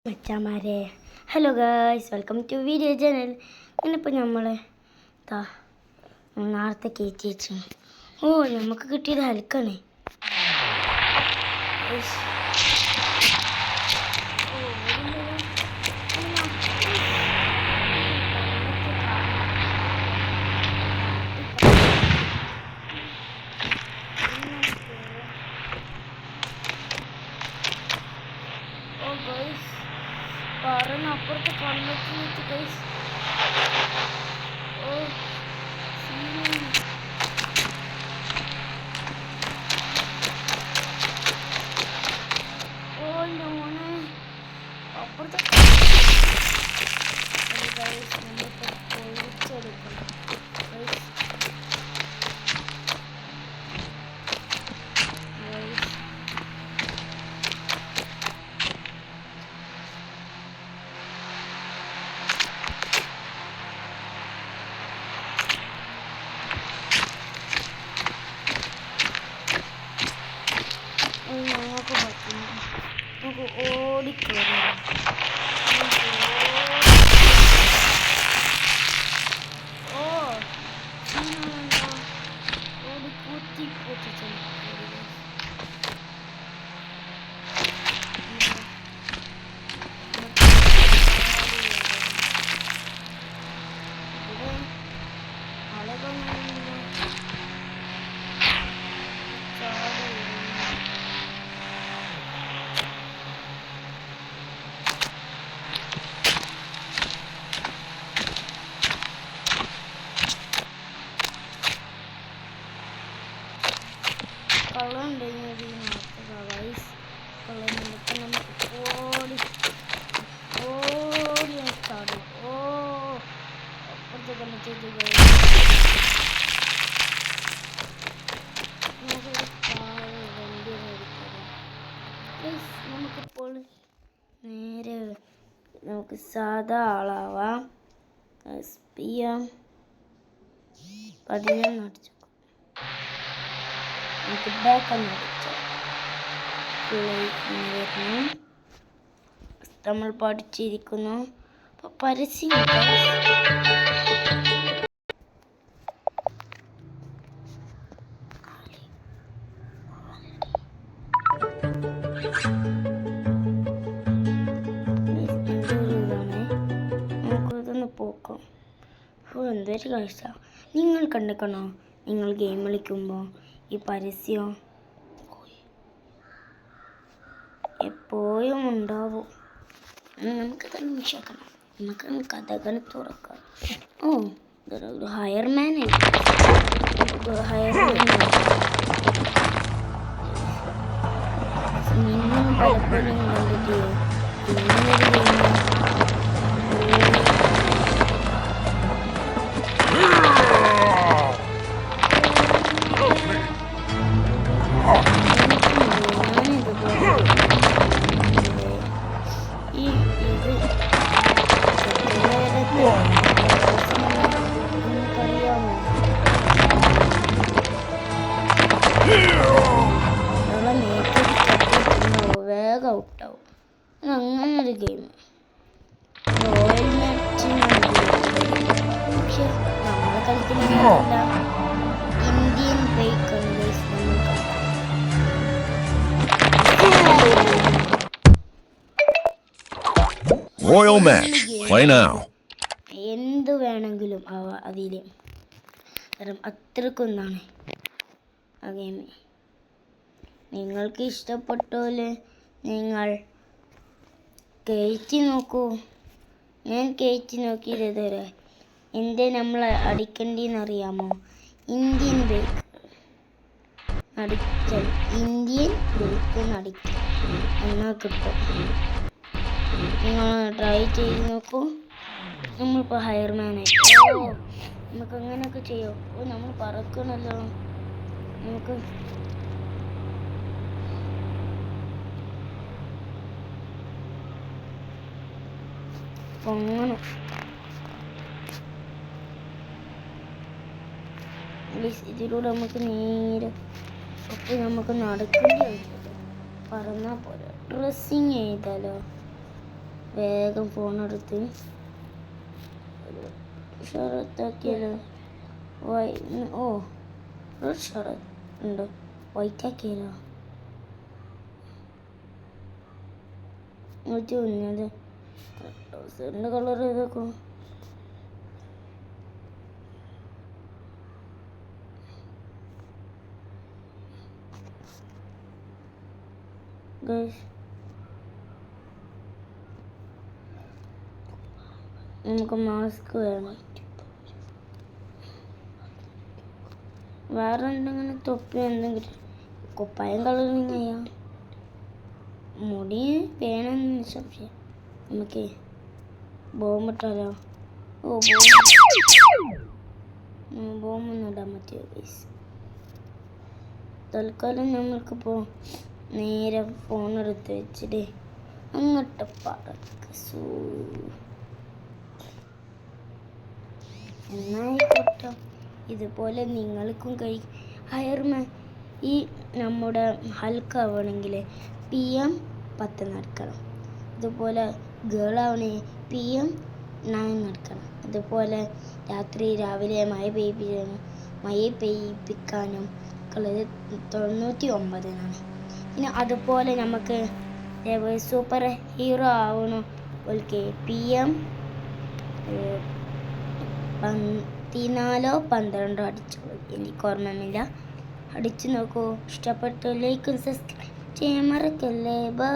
മച്ചാമാരെ hello guys, welcome to video channel. ഇന്നിപ്പോൾ നമ്മൾ നേരത്തെ കയറ്റി വെച്ചു. നമുക്ക് കിട്ടിയത് ഹൽക്കാണ്. അപ്പുറത്ത് കണ്ണൊക്കെ വെച്ച് ഗൈസ്. എൻ്റെ മോനെ അപ്പുറത്തെ നമ്മളിപ്പോൾ പൊളിച്ചെടുക്കണം. ഞങ്ങൾക്ക് പറ്റുന്നു. നമുക്ക് ഓടിക്കയറാം. ഓടി കുത്തി പൊട്ടിച്ചു. കള്ളം ഉണ്ടെങ്കിൽ വൈസ് കള്ളം നമുക്ക് ഓടി ചാടും. അപ്പുറത്തെ കണ്ടിട്ട് നമുക്കിപ്പോൾ നേരെ നമുക്ക് സാധാ ആളാവാം. ചെയ്യാം 11 അടിച്ചു. നമുക്ക് ബാക്കൊന്ന് അടിച്ചാൽ വരണം. നമ്മൾ പഠിച്ചിരിക്കുന്നു. അപ്പോൾ പരസ്യം നമുക്കിതൊന്ന് പോക്കാം. എന്തൊരു കാഴ്ച നിങ്ങൾ കണ്ടിക്കണോ? നിങ്ങൾ ഗെയിം കളിക്കുമ്പോൾ ഈ പരസ്യം എപ്പോഴും ഉണ്ടാവും. നമുക്കത് അന്വേഷിക്കണം. നമുക്ക് കഥകൾ തുറക്കാം. ഇതൊരു ഹയർമാൻ നിങ്ങൾ പലപ്പോഴും കണ്ടിട്ട് വേഗം ഔട്ടാവും. അങ്ങനൊരു ഗെയിം റോയൽ മാച്ചിനാണ്. പക്ഷെ നമ്മൾ കളിക്കുന്നില്ല. ഇന്ത്യൻ ബൈക്കാണ് Royal match. Play now. എന്ത് വേണമെങ്കിലും അതിൽ കാരണം അത്രക്കൊന്നാണ് ആ ഗെയിം. നിങ്ങൾക്ക് ഇഷ്ടപ്പെട്ടോല് നിങ്ങൾ കയറ്റി നോക്കൂ. ഞാൻ കയറ്റി നോക്കിയത് ഇതുവരെ. എന്തേ നമ്മൾ അടിക്കേണ്ടിയെന്നറിയാമോ? ഇന്ത്യൻ ബൈക്ക് അടിച്ചാൽ ഇന്ത്യൻ ബൈക്ക് അടിക്കും എന്നാൽ കിട്ടും. നിങ്ങൾ ട്രൈ ചെയ്ത് നോക്കൂ. നമ്മളിപ്പോൾ ഹയർമാനായി. നമുക്ക് അങ്ങനെയൊക്കെ ചെയ്യോ? നമ്മൾ പറക്കണല്ലോ. നമുക്ക് പൊങ്ങണം. ഇതിലൂടെ നമുക്ക് നേരെ അപ്പോൾ നമുക്ക് നടക്കേണ്ടി വരും. പറന്നാൽ പോലെ ഡ്രസ്സിങ് ചെയ്താലോ? വേഗം ഫോണെടുത്ത് ഷറത്താക്കിയല്ലോ. ഓ റെഡ് ഷറത്ത് ഉണ്ട്, വൈറ്റ് ആക്കിയല്ലോ. കുഞ്ഞത് ട്രൗസറിൻ്റെ കളർ ഇതൊക്കെ നമുക്ക് മാസ്ക് വേണം. വേറെ എന്തെങ്കിലും തൊപ്പി എന്തെങ്കിലും കുപ്പായം കളറിങ് ചെയ്യാം. മുടി വേണമെന്ന് സംശയം. നമുക്ക് ബോംബിട്ടാലോ? ഓ ബോംബൊന്നും ഇടാൻ പറ്റിയ ഗൈസ്. തൽക്കാലം നമ്മൾക്കിപ്പോൾ നേരെ ഫോണെടുത്ത് വെച്ചിട്ട് അങ്ങോട്ട് പറക്കൂ. എന്നായിക്കോട്ടെ, ഇതുപോലെ നിങ്ങൾക്കും അയർമാൻ ഈ നമ്മുടെ ഹൽക്കാവണമെങ്കിൽ PM 10 നടക്കണം. അതുപോലെ ഗേളാവണേ PM 9 നടക്കണം. അതുപോലെ രാവിലെ മഴ പെയ്യിപ്പിക്കാനും ഉള്ളത് 99 പിന്നെ അതുപോലെ നമുക്ക് സൂപ്പർ ഹീറോ ആവണം ഓൽക്ക് PM 14 12 അടിച്ചോളൂ. എനിക്ക് ഓർമ്മയില്ല. അടിച്ചു നോക്കൂ. ഇഷ്ടപ്പെട്ട ലൈക്കും സബ്സ്ക്രൈബ് ചെയ്യാൻ മറക്കല്ലേ. ബൈ.